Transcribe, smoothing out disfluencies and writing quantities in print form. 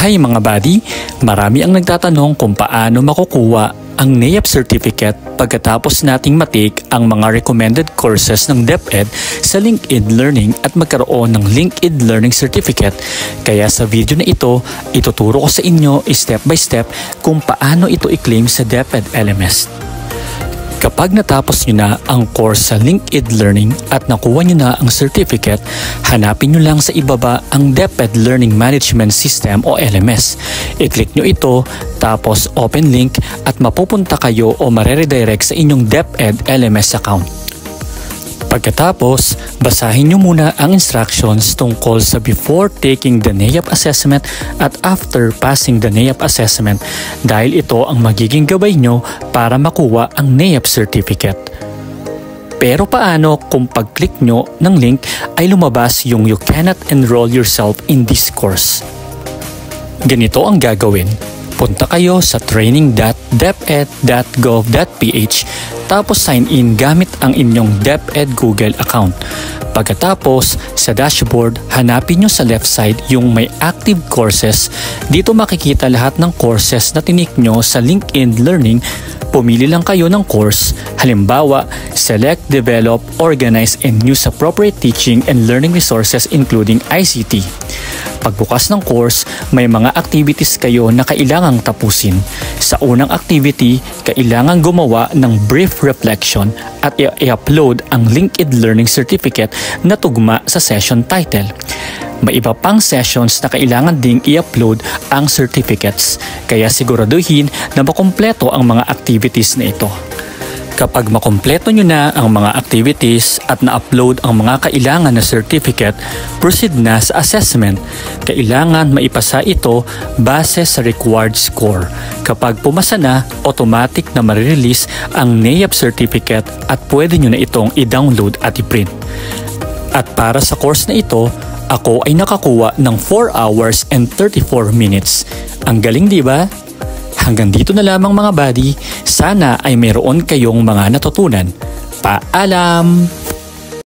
Hi mga buddy! Marami ang nagtatanong kung paano makukuha ang NAEP certificate pagkatapos nating matake ang mga recommended courses ng DepEd sa LinkedIn Learning at magkaroon ng LinkedIn Learning Certificate. Kaya sa video na ito, ituturo ko sa inyo step by step kung paano ito i-claim sa DepEd LMS. Kapag natapos nyo na ang course sa LinkedIn Learning at nakuha nyo na ang certificate, hanapin nyo lang sa ibaba ang DepEd Learning Management System o LMS. I-click nyo ito, tapos open link at mapupunta kayo o mareredirect sa inyong DepEd LMS account. Pagkatapos, basahin nyo muna ang instructions tungkol sa before taking the NAEP assessment at after passing the NAEP assessment dahil ito ang magiging gabay nyo para makuha ang NAEP certificate. Pero paano kung pag-click nyo ng link ay lumabas yung you cannot enroll yourself in this course? Ganito ang gagawin. Punta kayo sa training.deped.gov.ph tapos sign in gamit ang inyong DepEd Google account. Pagkatapos, sa dashboard, hanapin nyo sa left side yung may active courses. Dito makikita lahat ng courses na tinik nyo sa LinkedIn Learning. Pumili lang kayo ng course, halimbawa, select, develop, organize, and use appropriate teaching and learning resources including ICT. Pagbukas ng course, may mga activities kayo na kailangang tapusin. Sa unang activity, kailangang gumawa ng brief reflection at i-upload ang LinkedIn Learning Certificate na tugma sa session title. May iba pang sessions na kailangan ding i-upload ang certificates, kaya siguraduhin na makumpleto ang mga activities na ito. Kapag makumpleto nyo na ang mga activities at na-upload ang mga kailangan na certificate, proceed na sa assessment. Kailangan maipasa ito base sa required score. Kapag pumasa na, automatic na marirelease ang NAEP certificate at pwede nyo na itong i-download at i-print. At para sa course na ito, ako ay nakakuha ng 4 hours and 34 minutes. Ang galing, di ba? Hanggang dito na lamang mga buddy, sana ay mayroon kayong mga natutunan. Paalam!